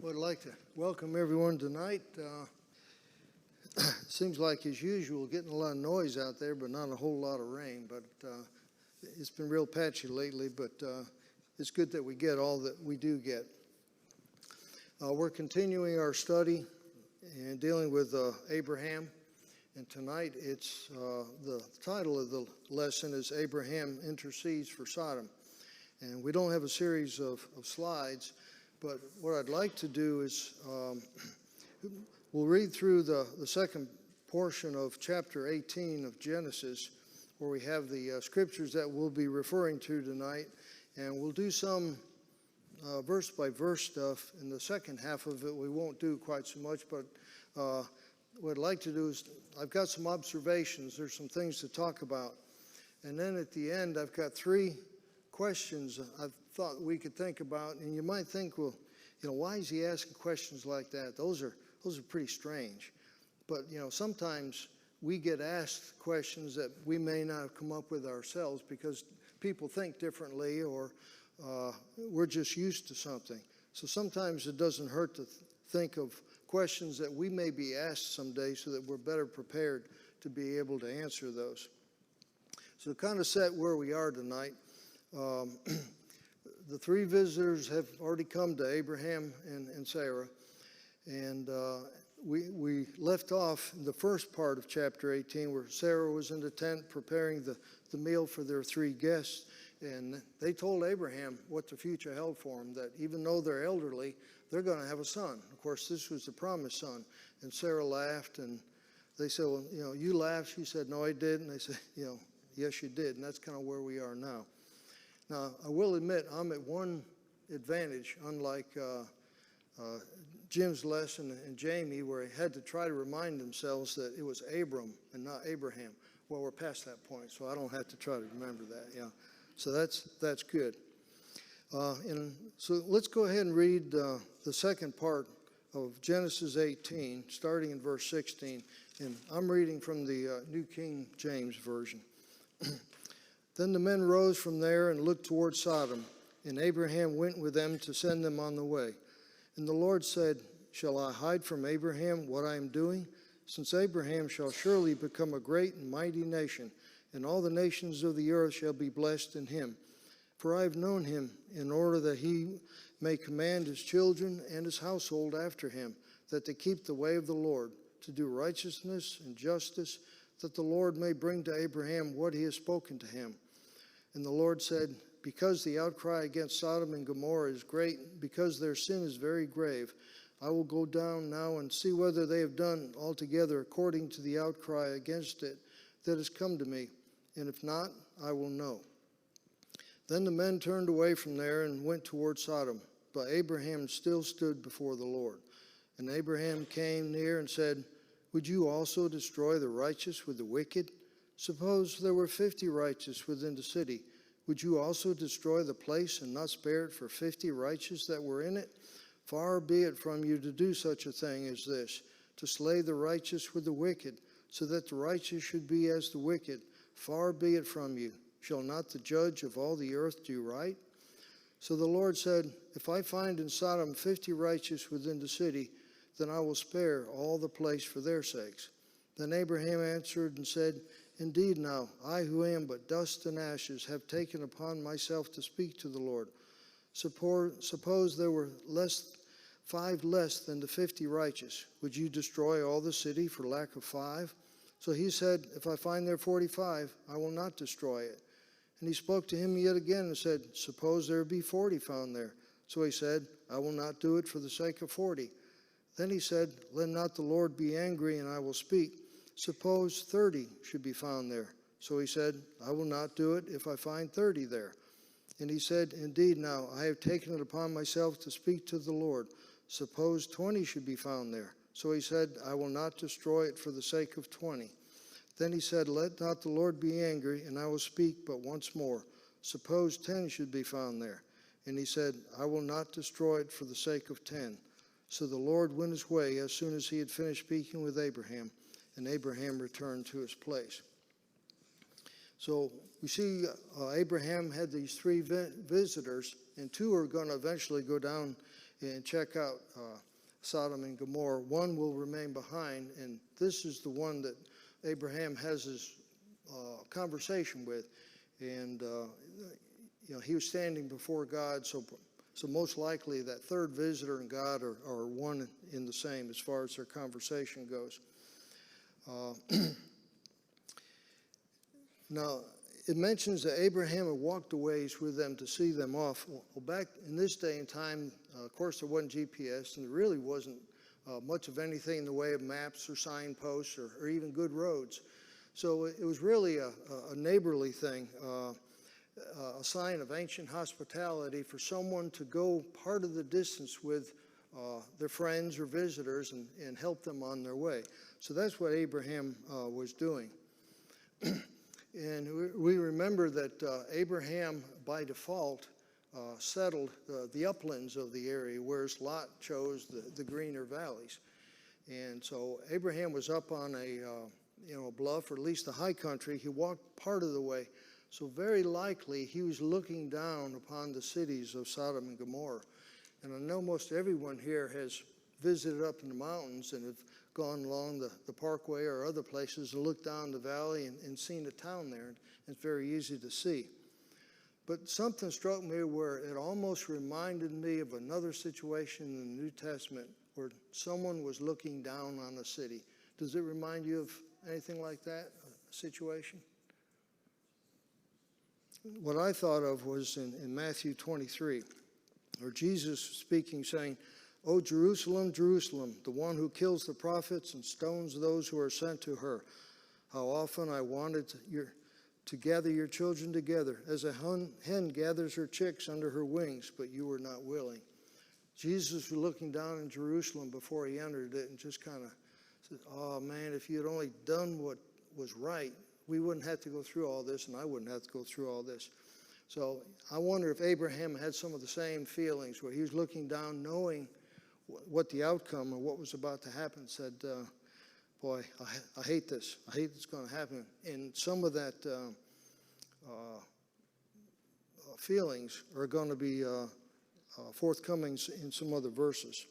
Well, I'd like to welcome everyone tonight. Seems like, as usual, getting a lot of noise out there, but not a whole lot of rain. But it's been real patchy lately, but it's good that we get all that we do get. We're continuing our study and dealing with Abraham. And tonight, it's the title of the lesson is Abraham Intercedes for Sodom. And we don't have a series of slides, but what I'd like to do is we'll read through the second portion of chapter 18 of Genesis, where we have the scriptures that we'll be referring to tonight. And we'll do some verse by verse stuff. In the second half of it, we won't do quite so much, but what I'd like to do is I've got some observations. There's some things to talk about. And then at the end, I've got three questions I thought we could think about. And you might think, well, why is he asking questions like that? Those are pretty strange. But, sometimes we get asked questions that we may not have come up with ourselves because people think differently or we're just used to something. So sometimes it doesn't hurt to think of questions that we may be asked someday so that we're better prepared to be able to answer those. So to kind of set where we are tonight, the three visitors have already come to Abraham and Sarah, and we left off in the first part of chapter 18 where Sarah was in the tent preparing the meal for their three guests, and they told Abraham what the future held for them, that even though they're elderly, they're going to have a son. Of course, this was the promised son, and Sarah laughed, and they said, well, you laughed. She said, no, I didn't. They said, yes, you did, and that's kind of where we are now. Now, I will admit I'm at one advantage, unlike Jim's lesson and Jamie, where they had to try to remind themselves that it was Abram and not Abraham. Well, we're past that point, so I don't have to try to remember that. Yeah, so that's good. And so let's go ahead and read the second part of Genesis 18, starting in verse 16. And I'm reading from the New King James Version. Then the men rose from there and looked toward Sodom, and Abraham went with them to send them on the way. And the Lord said, shall I hide from Abraham what I am doing? Since Abraham shall surely become a great and mighty nation, and all the nations of the earth shall be blessed in him. For I have known him in order that he may command his children and his household after him, that they keep the way of the Lord, to do righteousness and justice, that the Lord may bring to Abraham what he has spoken to him. And the Lord said, because the outcry against Sodom and Gomorrah is great, because their sin is very grave, I will go down now and see whether they have done altogether according to the outcry against it that has come to me. And if not, I will know. Then the men turned away from there and went toward Sodom. But Abraham still stood before the Lord. And Abraham came near and said, would you also destroy the righteous with the wicked? Suppose there were 50 righteous within the city. Would you also destroy the place and not spare it for 50 righteous that were in it? Far be it from you to do such a thing as this, to slay the righteous with the wicked, so that the righteous should be as the wicked. Far be it from you. Shall not the judge of all the earth do right? So the Lord said, if I find in Sodom 50 righteous within the city, then I will spare all the place for their sakes. Then Abraham answered and said, indeed now, I who am but dust and ashes have taken upon myself to speak to the Lord. Suppose there were 5 less than the 50 righteous. Would you destroy all the city for lack of 5? So he said, if I find there 45, I will not destroy it. And he spoke to him yet again and said, suppose there be 40 found there. So he said, I will not do it for the sake of 40. Then he said, let not the Lord be angry, and I will speak. Suppose 30 should be found there. So he said, I will not do it if I find 30 there. And he said, indeed now, I have taken it upon myself to speak to the Lord. Suppose 20 should be found there. So he said, I will not destroy it for the sake of 20. Then he said, let not the Lord be angry, and I will speak but once more. Suppose 10 should be found there. And he said, I will not destroy it for the sake of 10. So the Lord went his way as soon as he had finished speaking with Abraham, and Abraham returned to his place. So we see Abraham had these three visitors, and 2 are going to eventually go down and check out Sodom and Gomorrah. One will remain behind, and this is the one that Abraham has his conversation with. And he was standing before God, so most likely that third visitor and God are one in the same as far as their conversation goes. Now, it mentions that Abraham had walked a ways with them to see them off. Well, back in this day and time, of course, there wasn't GPS, and there really wasn't much of anything in the way of maps or signposts or even good roads. So it was really a neighborly thing, a sign of ancient hospitality for someone to go part of the distance with their friends or visitors and help them on their way. So that's what Abraham was doing. And we remember that Abraham, by default, settled the uplands of the area, whereas Lot chose the greener valleys. And so Abraham was up on a bluff, or at least the high country. He walked part of the way. So very likely he was looking down upon the cities of Sodom and Gomorrah. And I know most everyone here has visited up in the mountains and have gone along the parkway or other places and looked down the valley and seen the town there. And it's very easy to see. But something struck me where it almost reminded me of another situation in the New Testament where someone was looking down on a city. Does it remind you of anything like that, a situation? What I thought of was in Matthew 23, where Jesus speaking, saying, "O Jerusalem, Jerusalem, the one who kills the prophets and stones those who are sent to her. How often I wanted to gather your children together, as a hen gathers her chicks under her wings, but you were not willing." Jesus was looking down in Jerusalem before he entered it and just kind of said, "Oh man, if you had only done what was right, we wouldn't have to go through all this, and I wouldn't have to go through all this." So I wonder if Abraham had some of the same feelings, where he was looking down knowing what the outcome or what was about to happen, said, boy, I hate this. I hate it's going to happen. And some of that feelings are going to be forthcoming in some other verses.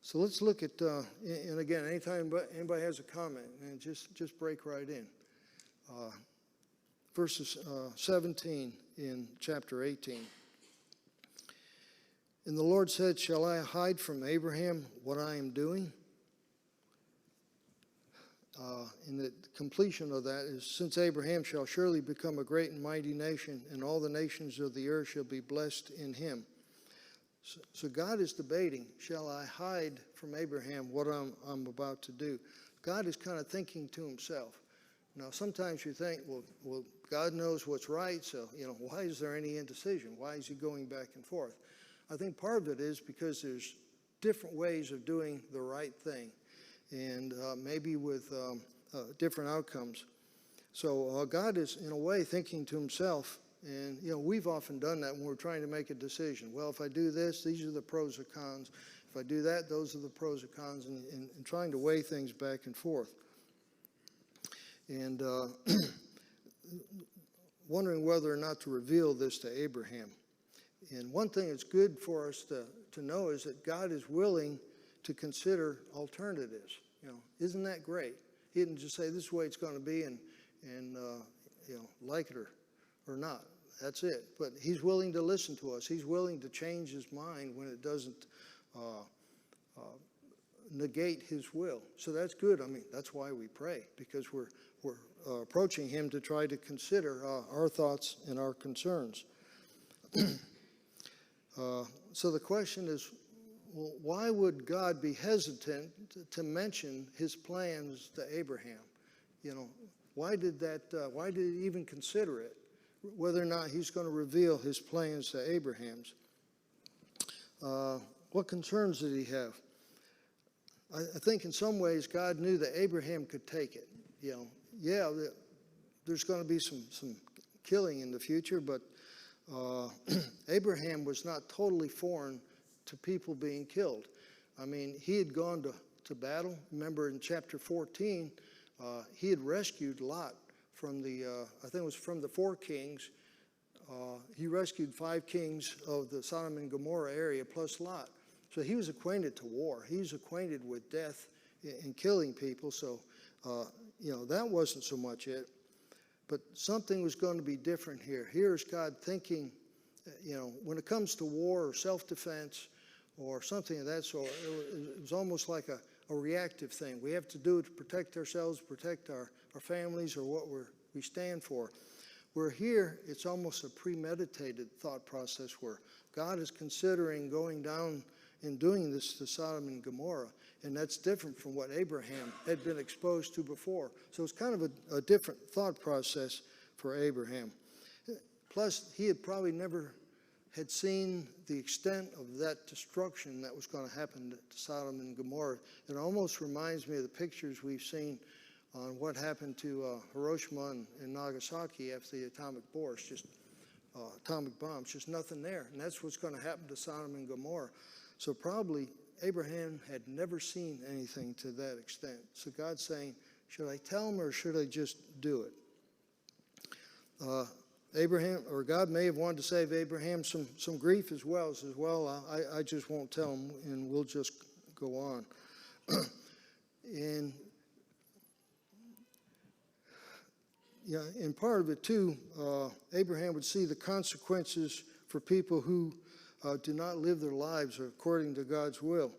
So let's look at, and again, anytime anybody has a comment, man, just break right in. Verses 17 in chapter 18. And the Lord said, "Shall I hide from Abraham what I am doing?" And the completion of that is, "Since Abraham shall surely become a great and mighty nation, and all the nations of the earth shall be blessed in him." So God is debating, shall I hide from Abraham what I'm about to do? God is kind of thinking to himself. Now, sometimes you think, well, God knows what's right, so, why is there any indecision? Why is he going back and forth? I think part of it is because there's different ways of doing the right thing, and maybe with different outcomes. So God is, in a way, thinking to himself, and we've often done that when we're trying to make a decision. Well, if I do this, these are the pros or cons. If I do that, those are the pros or cons, and trying to weigh things back and forth. And wondering whether or not to reveal this to Abraham. And one thing that's good for us to know is that God is willing to consider alternatives. Isn't that great? He didn't just say this is the way it's going to be and like it or not. That's it. But he's willing to listen to us. He's willing to change his mind when it doesn't negate his will. So that's good. I mean, that's why we pray, because we're approaching him to try to consider our thoughts and our concerns. So the question is, well, why would God be hesitant to mention his plans to Abraham? Why did he even consider it? Whether or not he's going to reveal his plans to Abraham's. What concerns did he have? I think in some ways God knew that Abraham could take it. There's going to be some killing in the future, but Abraham was not totally foreign to people being killed. I mean, he had gone to battle. Remember in chapter 14, he had rescued Lot from I think it was from the four kings he rescued 5 kings of the Sodom and Gomorrah area plus Lot. So he was acquainted to war. He was acquainted with death and killing people. So, that wasn't so much it. But something was going to be different here. Here's God thinking, when it comes to war or self-defense or something of that sort, it was almost like a reactive thing. We have to do it to protect ourselves, protect our families or what we stand for. Where here, it's almost a premeditated thought process where God is considering going down and doing this to Sodom and Gomorrah. And that's different from what Abraham had been exposed to before. So it's kind of a different thought process for Abraham. Plus, he had probably never had seen the extent of that destruction that was going to happen to Sodom and Gomorrah. It almost reminds me of the pictures we've seen on what happened to Hiroshima and Nagasaki after the atomic bombs, just nothing there. And that's what's going to happen to Sodom and Gomorrah. So probably Abraham had never seen anything to that extent. So God's saying, should I tell him or should I just do it? God may have wanted to save Abraham some grief as well. Says, well, I just won't tell him and we'll just go on. And part of it too, Abraham would see the consequences for people who do not live their lives according to God's will.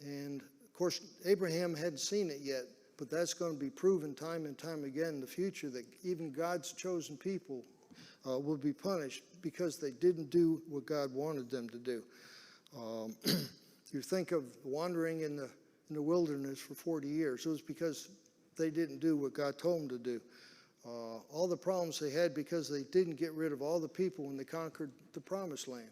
And of course, Abraham hadn't seen it yet, but that's going to be proven time and time again in the future that even God's chosen people will be punished because they didn't do what God wanted them to do. You think of wandering in the wilderness for 40 years. It was because they didn't do what God told them to do. All the problems they had because they didn't get rid of all the people when they conquered the promised land.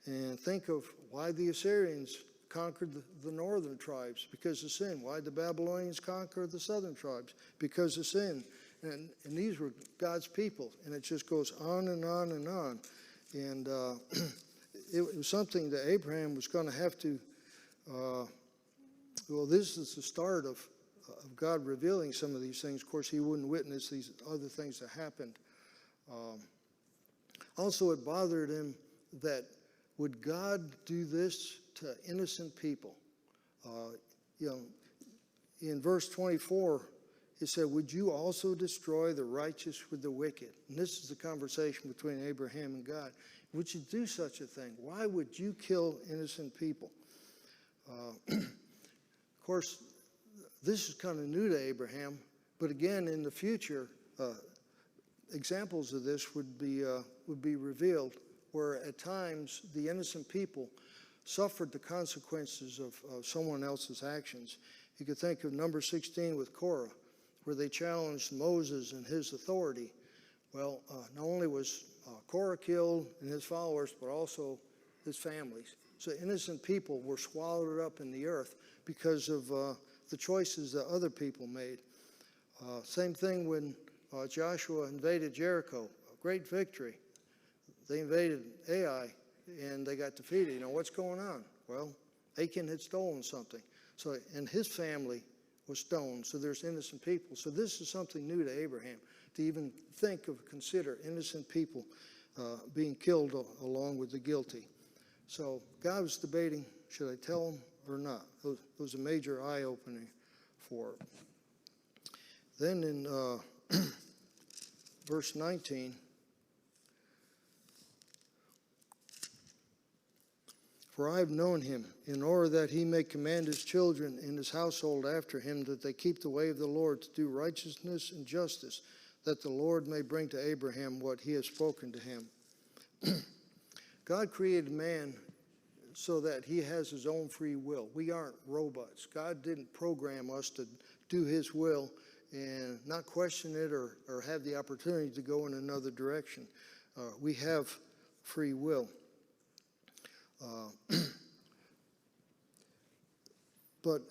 And think of why the Assyrians conquered the northern tribes, because of sin. Why did the Babylonians conquer the southern tribes? Because of sin. And these were God's people. And it just goes on and on and on. And it was something that Abraham was going to have to, this is the start of God revealing some of these things. Of course, he wouldn't witness these other things that happened. Also, it bothered him that would God do this to innocent people? In verse 24, it said, would you also destroy the righteous with the wicked? And this is the conversation between Abraham and God. Would you do such a thing? Why would you kill innocent people? Of course, this is kind of new to Abraham, but again, in the future, examples of this would be revealed, where at times the innocent people suffered the consequences of someone else's actions. You could think of number 16 with Korah, where they challenged Moses and his authority. Well, not only was Korah killed and his followers, but also his families. So innocent people were swallowed up in the earth because of the choices that other people made. Same thing when Joshua invaded Jericho. A great victory. They invaded Ai and they got defeated. What's going on? Well, Achan had stolen something. So, and his family was stoned. So there's innocent people. So this is something new to Abraham, to even consider innocent people being killed along with the guilty. So God was debating, should I tell him or not? It was a major eye-opening for him. Then in verse 19, for I have known him, in order that he may command his children and his household after him, that they keep the way of the Lord to do righteousness and justice, that the Lord may bring to Abraham what he has spoken to him. God created man so that he has his own free will. We aren't robots. God didn't program us to do his will and not question it or have the opportunity to go in another direction. We have free will. But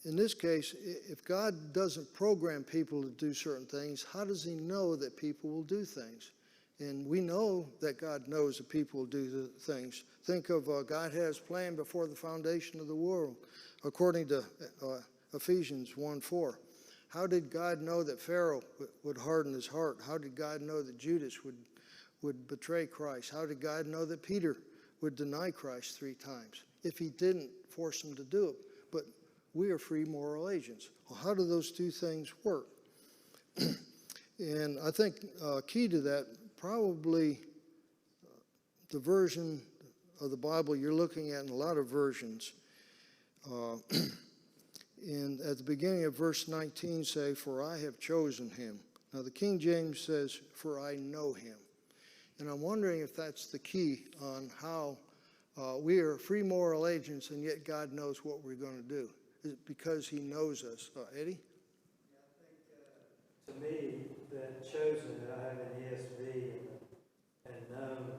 in this case, if God doesn't program people to do certain things, how does he know that people will do things? And we know that God knows that people will do the things. Think of God has planned before the foundation of the world, according to Ephesians 1:4. How did God know that Pharaoh would harden his heart? How did God know that Judas would betray Christ? How did God know that Peter would deny Christ 3 times if he didn't force him to do it? But we are free moral agents. Well, how do those 2 things work? And I think key to that, probably the version of the Bible you're looking at in a lot of versions. And at the beginning of verse 19 say, "For I have chosen him." Now the King James says, "For I know him." And I'm wondering if that's the key on how we are free moral agents and yet God knows what we're going to do. Is it because he knows us? Eddie? To me, that chosen that I have in ESV and known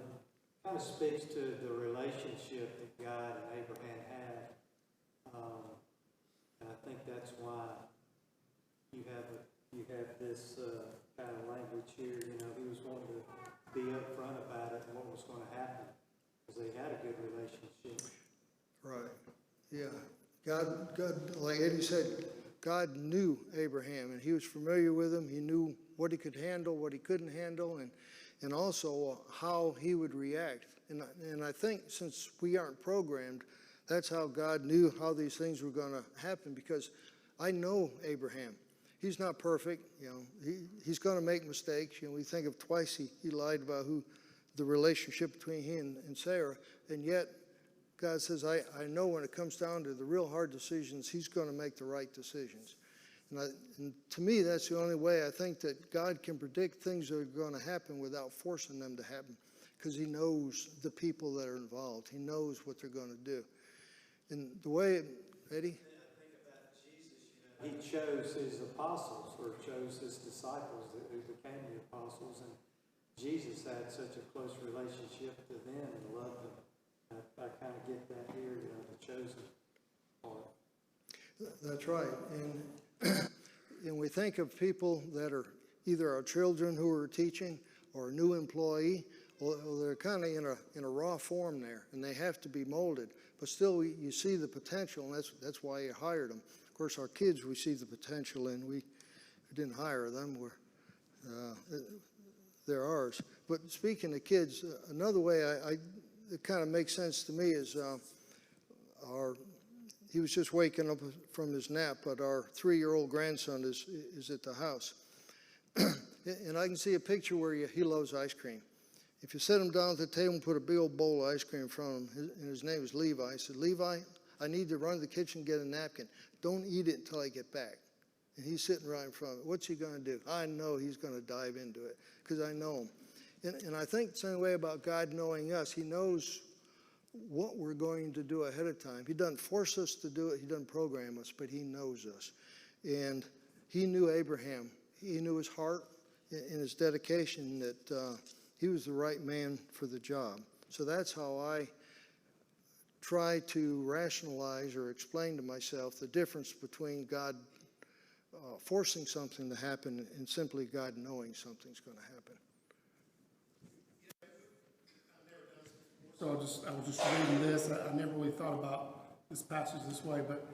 kind of speaks to the relationship that God and Abraham had. And I think that's why you have this kind of language here. You know, he was wanting to be upfront about it and what was going to happen because they had a good relationship. Right. Yeah. God, like Eddie said, God knew Abraham, and he was familiar with him. He knew what he could handle, what he couldn't handle, and also how he would react. And I think since we aren't programmed, that's how God knew how these things were going to happen, because I know Abraham. He's not perfect. You know, he's going to make mistakes. You know, we think of twice he lied about the relationship between he and Sarah, and yet God says, I know when it comes down to the real hard decisions, he's going to make the right decisions. And to me, that's the only way I think that God can predict things that are going to happen without forcing them to happen, because he knows the people that are involved. He knows what they're going to do. And the way, Eddie? I think about Jesus, you know, he chose his apostles, or chose his disciples who became the apostles, and Jesus had such a close relationship to them and loved them. I kind of get that here, you know, the chosen part. That's right. And we think of people that are either our children who are teaching or a new employee. Well, they're kind of in a raw form there, and they have to be molded. But still, you see the potential, and that's why you hired them. Of course, our kids, we see the potential in. We didn't hire them. They're ours. But speaking of kids, another way it kind of makes sense to me is he was just waking up from his nap, but our 3-year-old grandson is at the house. And I can see a picture where he loves ice cream. If you sit him down at the table and put a big old bowl of ice cream in front of him, and his name is Levi, I said, "Levi, I need to run to the kitchen and get a napkin. Don't eat it until I get back." And he's sitting right in front of it. What's he going to do? I know he's going to dive into it because I know him. And I think the same way about God knowing us. He knows what we're going to do ahead of time. He doesn't force us to do it. He doesn't program us, but he knows us. And he knew Abraham. He knew his heart and his dedication, that he was the right man for the job. So that's how I try to rationalize or explain to myself the difference between God forcing something to happen and simply God knowing something's going to happen. So I was just reading this. I never really thought about this passage this way, but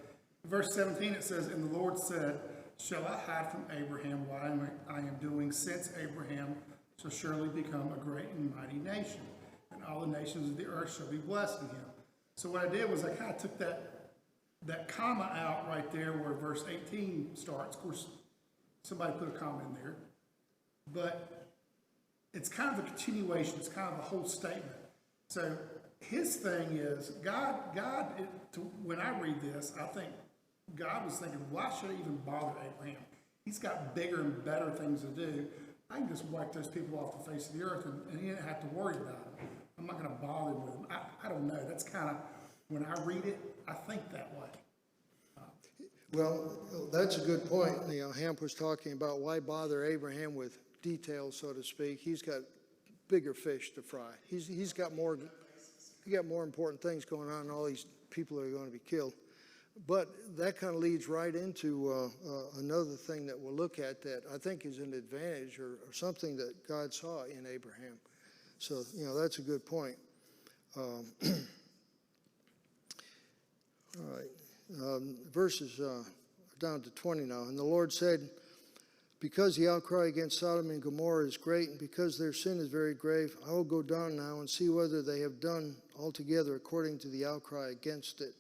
verse 17 it says, "And the Lord said, Shall I hide from Abraham what I am doing, since Abraham shall surely become a great and mighty nation, and all the nations of the earth shall be blessed in him." So what I did was I kind of took that comma out right there where verse 18 starts. Of course, somebody put a comma in there, but it's kind of a continuation. It's kind of a whole statement. So his thing is, when I read this, I think God was thinking, why should I even bother Abraham? He's got bigger and better things to do. I can just wipe those people off the face of the earth, and he didn't have to worry about them. I'm not going to bother him with them. I don't know. That's kind of, when I read it, I think that way. Well, that's a good point. You know, Hamp was talking about why bother Abraham with details, so to speak. He's got bigger fish to fry. He's got more important things going on, and all these people are going to be killed. But that kind of leads right into another thing that we'll look at that I think is an advantage or something that God saw in Abraham. So, you know, that's a good point. All right. down to 20 now. And the Lord said, because the outcry against Sodom and Gomorrah is great, and because their sin is very grave, I will go down now and see whether they have done altogether according to the outcry against it,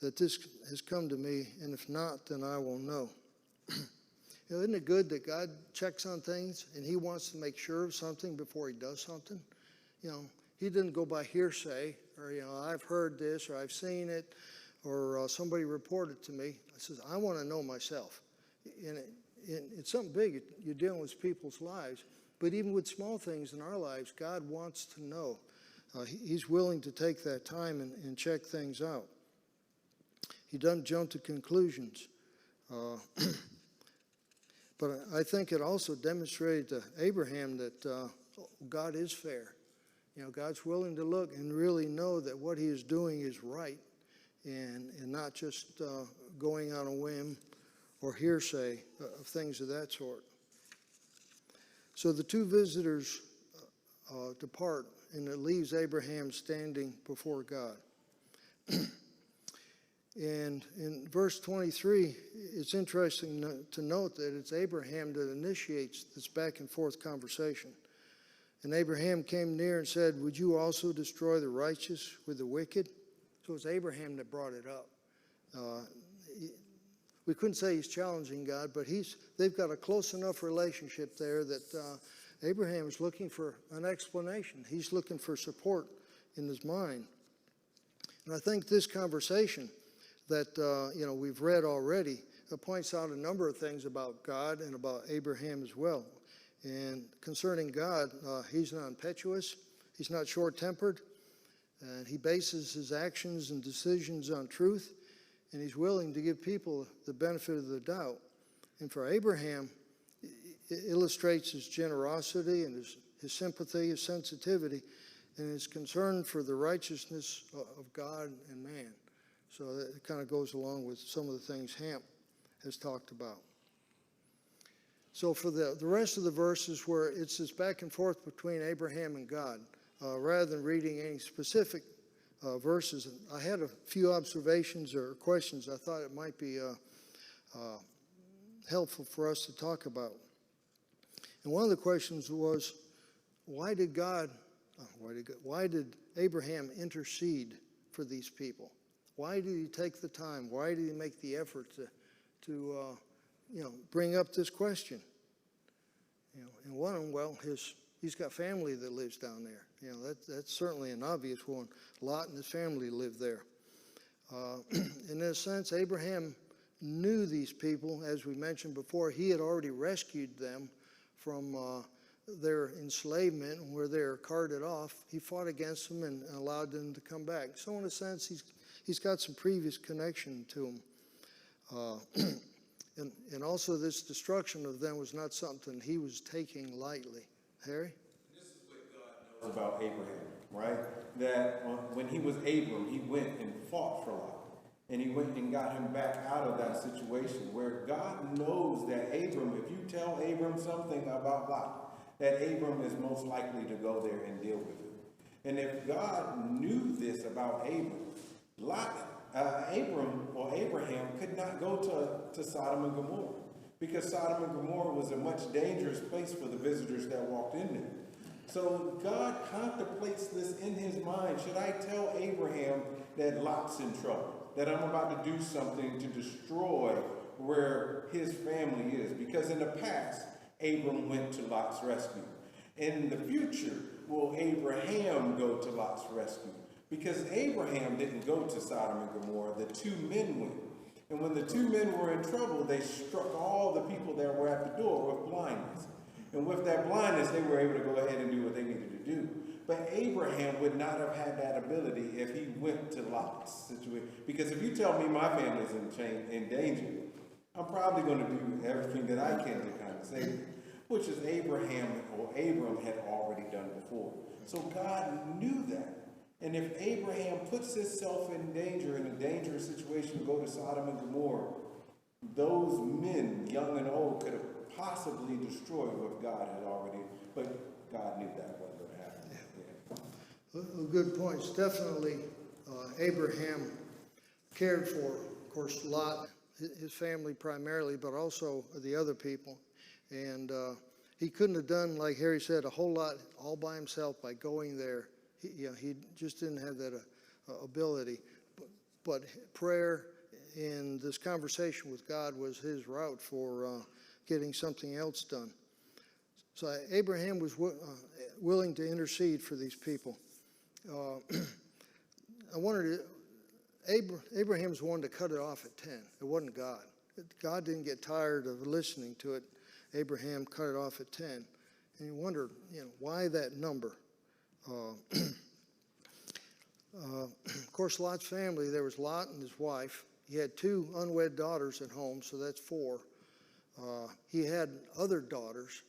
that this has come to me, and if not, then I will know. Isn't it good that God checks on things, and he wants to make sure of something before he does something? He didn't go by hearsay, or, I've heard this, or I've seen it, or somebody reported to me. I says, I want to know myself. And it's something big. You're dealing with people's lives. But even with small things in our lives, God wants to know. He's willing to take that time and check things out. He doesn't jump to conclusions. But I think it also demonstrated to Abraham that God is fair. God's willing to look and really know that what he is doing is right, and not just going on a whim or hearsay of things of that sort. So the two visitors depart, and it leaves Abraham standing before God. And in verse 23, it's interesting to note that it's Abraham that initiates this back and forth conversation. And Abraham came near and said, would you also destroy the righteous with the wicked? So it's Abraham that brought it up. We couldn't say he's challenging God, but they've got a close enough relationship there that Abraham is looking for an explanation. He's looking for support in his mind. And I think this conversation that we've read already points out a number of things about God and about Abraham as well. And concerning God, he's not impetuous, he's not short-tempered, and he bases his actions and decisions on truth, and he's willing to give people the benefit of the doubt. And for Abraham, it illustrates his generosity and his sympathy, his sensitivity, and his concern for the righteousness of God and man. So that kind of goes along with some of the things Hamp has talked about. So for the rest of the verses where it's this back and forth between Abraham and God, rather than reading any specific verses, I had a few observations or questions I thought it might be helpful for us to talk about. And one of the questions was, why did Abraham intercede for these people? Why did he take the time? Why did he make the effort to bring up this question? And one of them, well, he's got family that lives down there. That's certainly an obvious one. Lot and his family live there. In a sense, Abraham knew these people, as we mentioned before. He had already rescued them from their enslavement, where they were carted off. He fought against them and allowed them to come back. So in a sense, he's got some previous connection to them. And also this destruction of them was not something he was taking lightly. Harry? This is what God knows about Abraham, right? That when he was Abram, he went and fought for Lot. And he went and got him back out of that situation, where God knows that Abram, if you tell Abram something about Lot, that Abram is most likely to go there and deal with it. And if God knew this about Abraham could not go to Sodom and Gomorrah, because Sodom and Gomorrah was a much dangerous place for the visitors that walked in there. So God contemplates this in his mind. Should I tell Abraham that Lot's in trouble, that I'm about to do something to destroy where his family is? Because in the past, Abram went to Lot's rescue. In the future, will Abraham go to Lot's rescue? Because Abraham didn't go to Sodom and Gomorrah, the two men went. And when the two men were in trouble, they struck all the people that were at the door with blindness. And with that blindness, they were able to go ahead and do what they needed to do. But Abraham would not have had that ability if he went to Lot's situation. Because if you tell me my family's in danger, I'm probably going to do everything that I can to kind of save them, which is Abram had already done before. So God knew that. And if Abraham puts himself in danger, in a dangerous situation to go to Sodom and Gomorrah, those men, young and old, could have possibly destroyed what God had already, but God knew that wasn't going to happen. Yeah. Well, good points. Definitely Abraham cared for, of course, Lot, his family primarily, but also the other people. And he couldn't have done, like Harry said, a whole lot all by himself by going there. He just didn't have that ability. But prayer and this conversation with God was his route for getting something else done. So Abraham was willing to intercede for these people. I wanted to, Abraham's one to cut it off at 10. It wasn't God. God didn't get tired of listening to it. Abraham cut it off at 10. And you wonder, why that number? Of course, Lot's family, there was Lot and his wife. He had 2 unwed daughters at home, so that's 4. He had other daughters.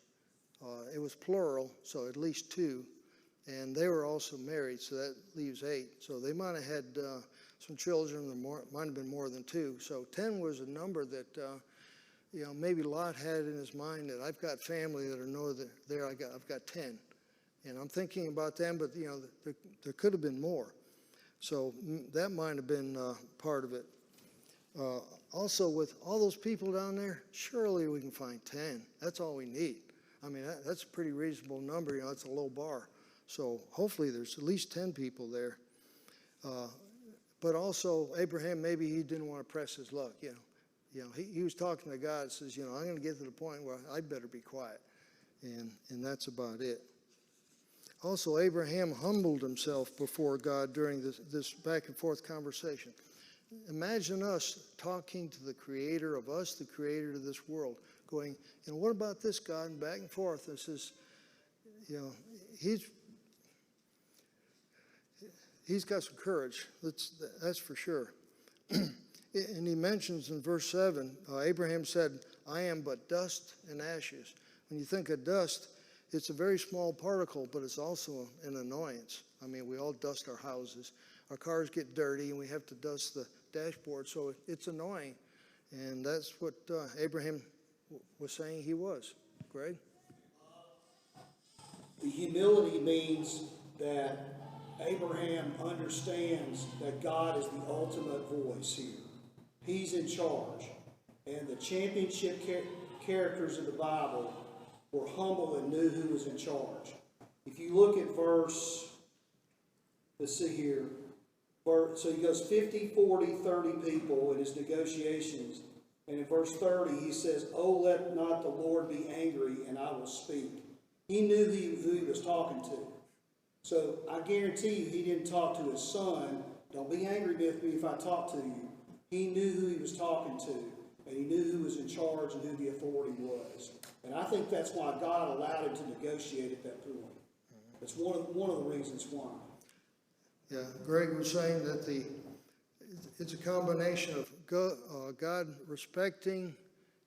It was plural, so at least 2. And they were also married, so that leaves 8. So they might have had some children, there might have been more than 2. So 10 was a number that, maybe Lot had in his mind that I've got family that are there. I've got 10. And I'm thinking about them, but, there could have been more. So that might have been part of it. Also, with all those people down there, surely we can find 10. That's all we need. I mean, that's a pretty reasonable number. It's a low bar. So hopefully there's at least 10 people there. But also, Abraham, maybe he didn't want to press his luck. He was talking to God and says, I'm going to get to the point where I better be quiet. And that's about it. Also, Abraham humbled himself before God during this back and forth conversation. Imagine us talking to the creator of us, the creator of this world, going, what about this God? And back and forth. This is, he's got some courage. That's for sure. And he mentions in verse 7, Abraham said, I am but dust and ashes. When you think of dust, it's a very small particle, but it's also an annoyance. I mean, we all dust our houses. Our cars get dirty, and we have to dust the dashboard, so it's annoying. And that's what Abraham was saying he was. Greg? The humility means that Abraham understands that God is the ultimate voice here. He's in charge. And the championship characters of the Bible were humble and knew who was in charge. If you look at let's see here. So he goes 50, 40, 30 people in his negotiations. And in verse 30, he says, oh, let not the Lord be angry, and I will speak. He knew who he was talking to. So I guarantee you he didn't talk to his son. Don't be angry with me if I talk to you. He knew who he was talking to, and he knew who was in charge and who the authority was. And I think that's why God allowed him to negotiate at that point. That's one of the reasons why. Yeah, Greg was saying that it's a combination of God respecting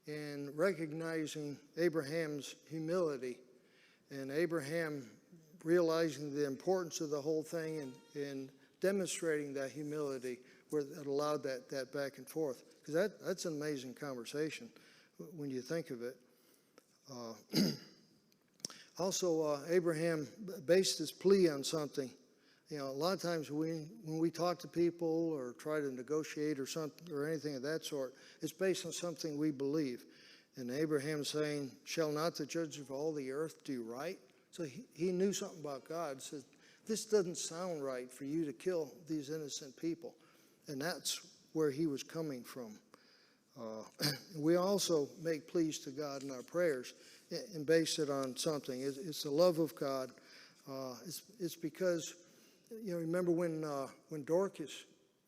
and recognizing Abraham's humility, and Abraham realizing the importance of the whole thing and demonstrating that humility where it allowed that back and forth. Because that's an amazing conversation when you think of it. Also, Abraham based his plea on something. A lot of times when we talk to people or try to negotiate or something or anything of that sort, it's based on something we believe. And Abraham's saying, shall not the judge of all the earth do right? So he knew something about God. He said, this doesn't sound right for you to kill these innocent people. And that's where he was coming from. We also make pleas to God in our prayers and base it on something. It's the love of God. It's because, remember when Dorcas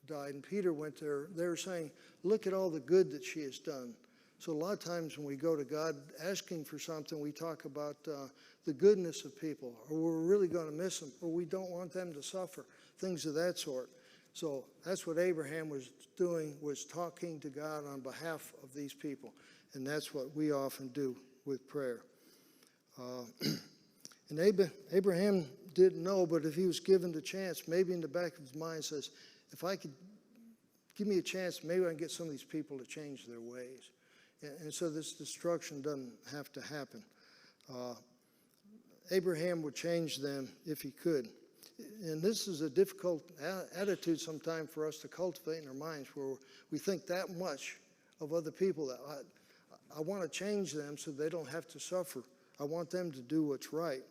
died and Peter went there, they were saying, look at all the good that she has done. So a lot of times when we go to God asking for something, we talk about the goodness of people, or we're really going to miss them, or we don't want them to suffer, things of that sort. So that's what Abraham was doing, was talking to God on behalf of these people. And that's what we often do with prayer. And Abraham didn't know, but if he was given the chance, maybe in the back of his mind says, if I could, give me a chance, maybe I can get some of these people to change their ways. And so this destruction doesn't have to happen. Abraham would change them if he could. And this is a difficult attitude sometimes for us to cultivate in our minds, where we think that much of other people. That I want to change them so they don't have to suffer. I want them to do what's right.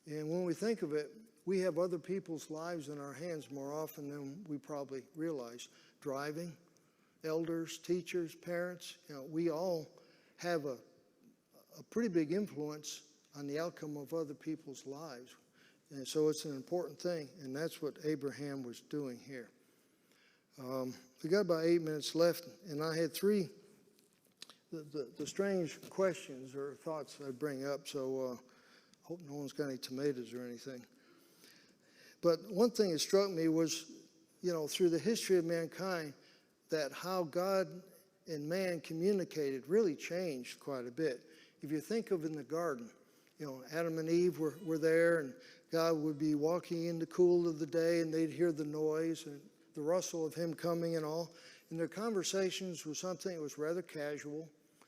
And when we think of it, we have other people's lives in our hands more often than we probably realize. Driving, elders, teachers, parents, we all have a pretty big influence on the outcome of other people's lives. And so it's an important thing, and that's what Abraham was doing here. We got about 8 minutes left, and I had three the strange questions or thoughts I'd bring up, so hope no one's got any tomatoes or anything. But one thing that struck me was, through the history of mankind, that how God and man communicated really changed quite a bit. If you think of in the garden, Adam and Eve were there, and God would be walking in the cool of the day, and they'd hear the noise and the rustle of him coming and all. And their conversations was something that was rather casual.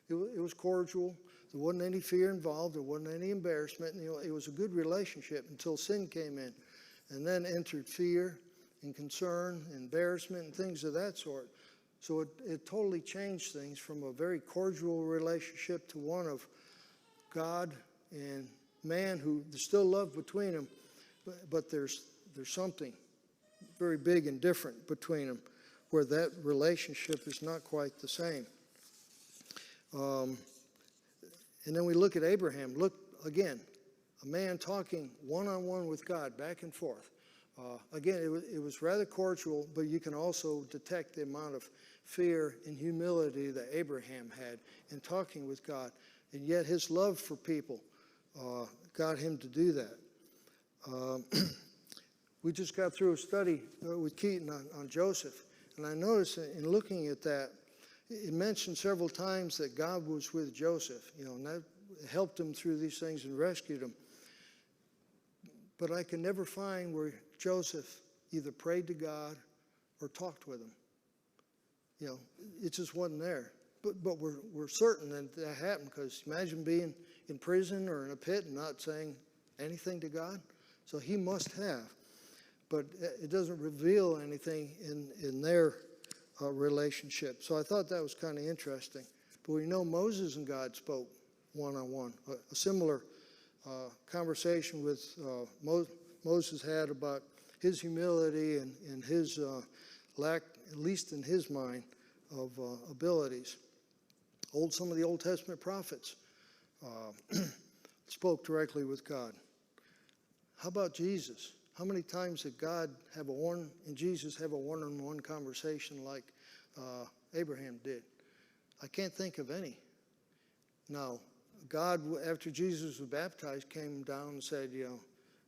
It was cordial. There wasn't any fear involved. There wasn't any embarrassment. It was a good relationship until sin came in. And then entered fear and concern, embarrassment, and things of that sort. So it totally changed things from a very cordial relationship to one of God and man, who there's still love between them, but there's something very big and different between them, where that relationship is not quite the same. And then we look at Abraham. Look again, a man talking one-on-one with God, back and forth. Again, it was rather cordial, but you can also detect the amount of fear and humility that Abraham had in talking with God. And yet his love for people got him to do that. We just got through a study with Keaton on Joseph, and I noticed in looking at that, it mentioned several times that God was with Joseph, and that helped him through these things and rescued him. But I can never find where Joseph either prayed to God or talked with him. It just wasn't there. But we're certain that happened, because imagine being in prison or in a pit and not saying anything to God. So he must have. But it doesn't reveal anything in their relationship. So I thought that was kind of interesting. But we know Moses and God spoke one-on-one. A similar conversation with Moses had about his humility and his lack, at least in his mind, of abilities. Some of the Old Testament prophets spoke directly with God. How about Jesus? How many times did God and Jesus have a one-on-one conversation like Abraham did? I can't think of any. Now, God, after Jesus was baptized, came down and said,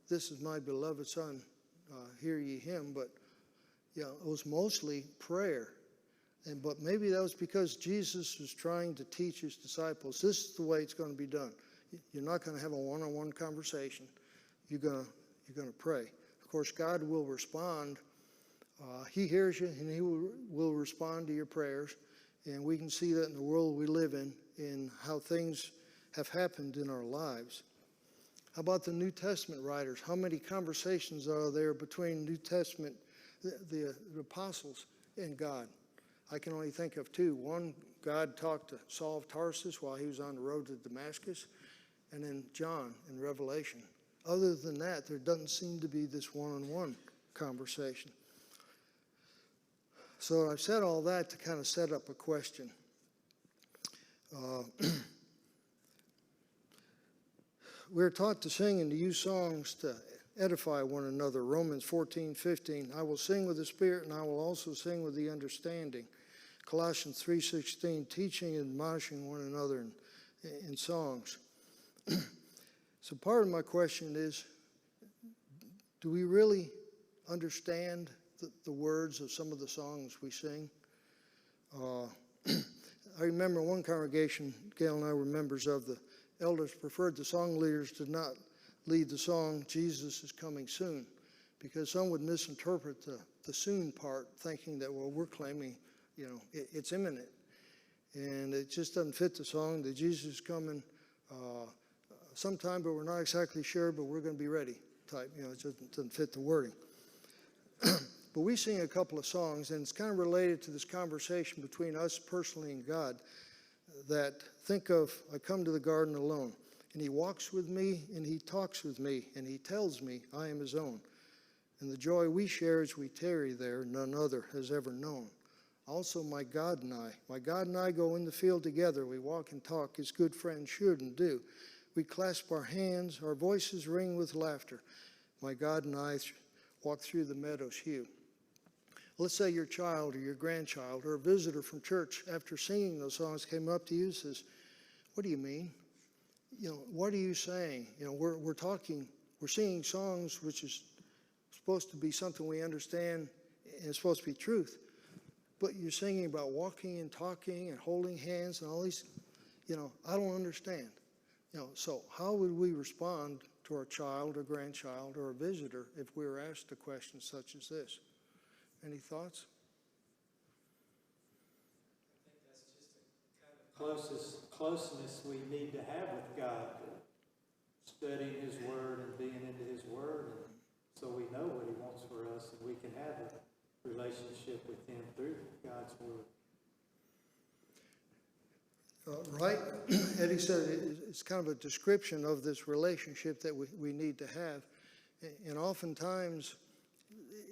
this is my beloved son, hear ye him. But, it was mostly prayer. But maybe that was because Jesus was trying to teach his disciples, this is the way it's going to be done. You're not going to have a one-on-one conversation. You're going to pray. Of course, God will respond. He hears you, and he will respond to your prayers. And we can see that in the world we live in how things have happened in our lives. How about the New Testament writers? How many conversations are there between New Testament, the apostles, and God? I can only think of two. One, God talked to Saul of Tarsus while he was on the road to Damascus, and then John in Revelation. Other than that, there doesn't seem to be this one-on-one conversation. So I've said all that to kind of set up a question. We're taught to sing and to use songs to edify one another. Romans 14:15, I will sing with the Spirit, and I will also sing with the understanding. Colossians 3:16, teaching and admonishing one another in songs. So part of my question is, do we really understand the words of some of the songs we sing? I remember one congregation, Gail and I were members of, the elders preferred the song leaders did not lead the song, Jesus is coming soon, because some would misinterpret the soon part, thinking that, well, we're claiming, it's imminent. And it just doesn't fit the song, that Jesus is coming sometime, but we're not exactly sure, but we're going to be ready type. It just doesn't fit the wording. But we sing a couple of songs, and it's kind of related to this conversation between us personally and God. That think of, I come to the garden alone, and he walks with me, and he talks with me, and he tells me I am his own. And the joy we share as we tarry there, none other has ever known. Also my God and I go in the field together. We walk and talk as good friends should and do. We clasp our hands, our voices ring with laughter. My God and I walk through the meadows hue. Let's say your child or your grandchild or a visitor from church, after singing those songs, came up to you and says, what do you mean? What are you saying? We're singing songs which is supposed to be something we understand and it's supposed to be truth. But you're singing about walking and talking and holding hands and all these, I don't understand. So how would we respond to our child or grandchild or a visitor if we were asked a question such as this? Any thoughts? I think that's just the kind of closeness we need to have with God, studying his word and being into his word, and so we know what he wants for us, and we can have a relationship with him through God's word. Right. Eddie said it's kind of a description of this relationship that we need to have. And oftentimes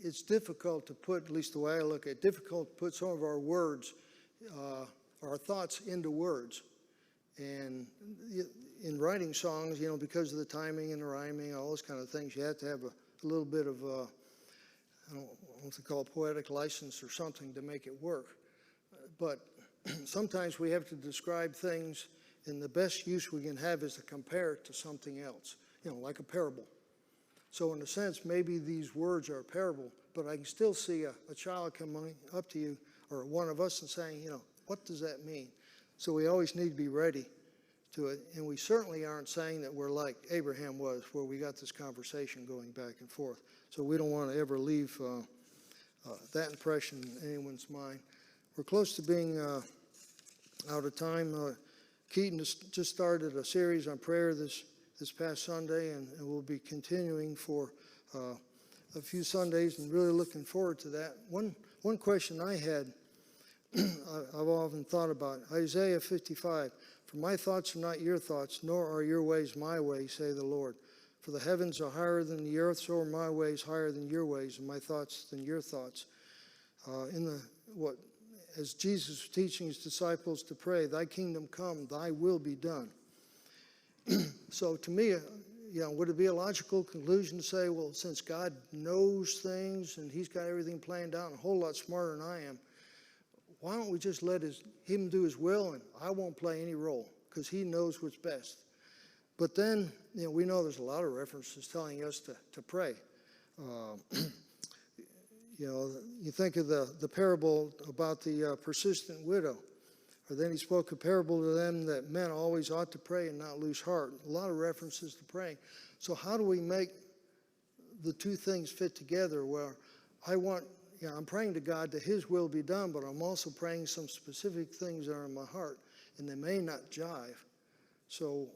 it's difficult to put, at least the way I look at it, difficult to put some of our words, our thoughts into words. And in writing songs, because of the timing and the rhyming, all those kind of things, you have to have a little bit of, I don't know what to call poetic license or something to make it work. But sometimes we have to describe things, and the best use we can have is to compare it to something else, like a parable. So in a sense, maybe these words are a parable, but I can still see a child coming up to you, or one of us, and saying, what does that mean? So we always need to be ready to it. And we certainly aren't saying that we're like Abraham was, where we got this conversation going back and forth. So we don't want to ever leave that impression in anyone's mind. We're close to being out of time. Keaton just started a series on prayer this past Sunday, and we'll be continuing for a few Sundays, and really looking forward to that. One question I had, I've often thought about, Isaiah 55, for my thoughts are not your thoughts, nor are your ways my ways, say the Lord. For the heavens are higher than the earth, so are my ways higher than your ways, and my thoughts than your thoughts. As Jesus was teaching his disciples to pray, thy kingdom come, thy will be done. So to me, would it be a logical conclusion to say, well, since God knows things and he's got everything planned out and a whole lot smarter than I am, why don't we just let him do his will, and I won't play any role because he knows what's best. But then, we know there's a lot of references telling us to pray. You think of the parable about the persistent widow. Or then he spoke a parable to them that men always ought to pray and not lose heart. A lot of references to praying. So how do we make the two things fit together where I'm praying to God that his will be done, but I'm also praying some specific things that are in my heart, and they may not jive. So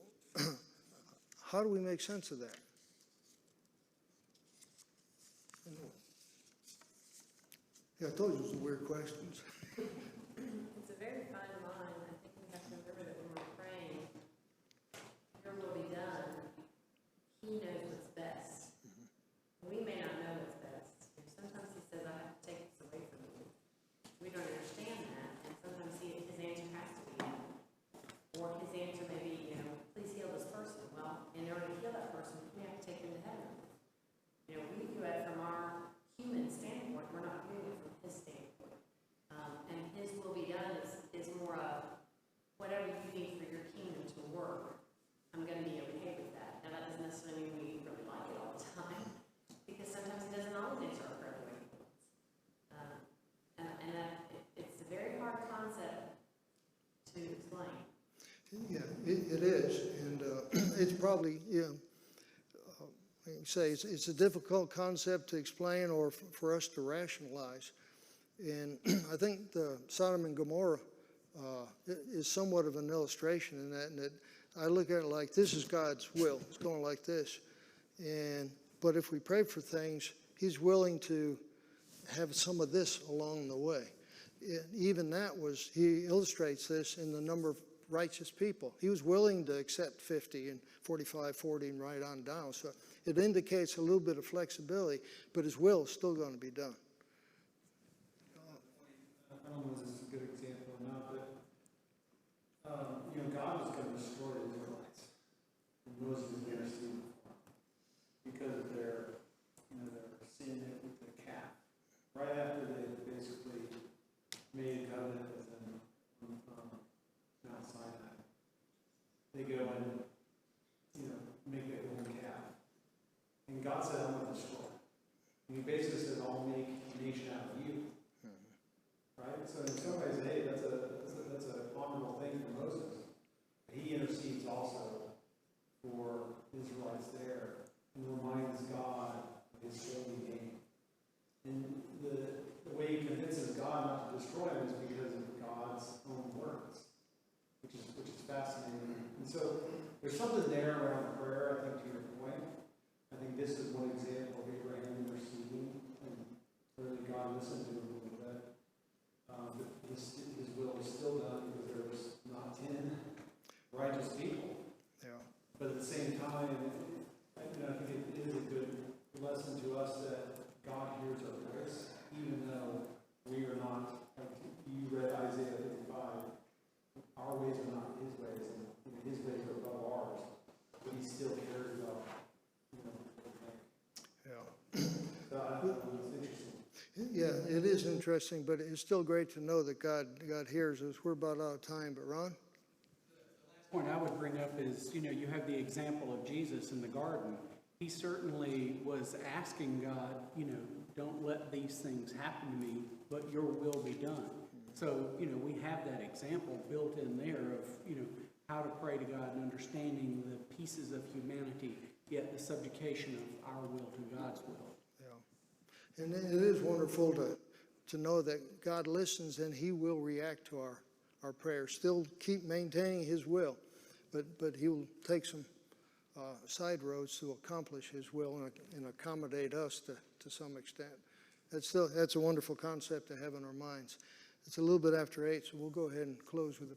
how do we make sense of that? Yeah, I told you it was weird questions. It's a very fine line. I think we have to remember that when we're praying, your will be done. He knows what's best. We may not know what's best. Sometimes he says, I have to take this away from you. We don't understand that, and sometimes his answer has to be no. Or his answer may be, please heal this person. Well, in order to heal that person, we have to take them to heaven. We do it from our human standpoint. We're not doing it from his standpoint. And his will be done is more of whatever you need for your kingdom to work. I'm going to be okay with that. Now, that doesn't necessarily mean we really like it all the time, because sometimes it doesn't always answer our prayer the way he wants. It's a very hard concept to explain. Yeah, it is. And it's probably, it's a difficult concept to explain or for us to rationalize. And I think the Sodom and Gomorrah is somewhat of an illustration in that I look at it like this is God's will. It's going like this. But if we pray for things, he's willing to have some of this along the way. Even that was, he illustrates this in the number of righteous people. He was willing to accept 50 and 45, 40, and right on down. So it indicates a little bit of flexibility, but his will is still going to be done. I don't know if this is a good example or not, but, God was going to destroy the Israelites. And Moses was interceding for them because of their sin with the calf. Right after they basically made a covenant with them on Mount Sinai, they go and, make that golden calf. And God said, I'm going to destroy it. And he basically says, I'll make a nation out of you. Right? So in some ways, hey, that's a honorable thing for Moses. He intercedes also for Israelites there and reminds God of his holy name. And the way he convinces God not to destroy him is because of God's own words, which is fascinating. And so there's something there around prayer, I think, to your point. I think this is one example of Abraham interceding, and clearly God listened to him a little bit. But his will was still done because there was not 10 righteous people. Yeah. But at the same time, I think it is a good lesson to us that God hears our voice, even though we are not, like you read Isaiah 55, our ways are not his ways, and his ways are above ours, but he still cares about, Yeah. So I thought it was interesting. Yeah, it is interesting, but it's still great to know that God hears us. We're about out of time, but Ron? Point I would bring up is, you have the example of Jesus in the garden. He certainly was asking God, don't let these things happen to me, but your will be done. So, we have that example built in there of, how to pray to God and understanding the pieces of humanity, yet the subjugation of our will to God's will. Yeah. And it is wonderful to know that God listens and he will react to our prayers. Still keep maintaining his will, but he will take some side roads to accomplish his will and accommodate us to some extent. That's a wonderful concept to have in our minds. It's a little bit after 8, so we'll go ahead and close with a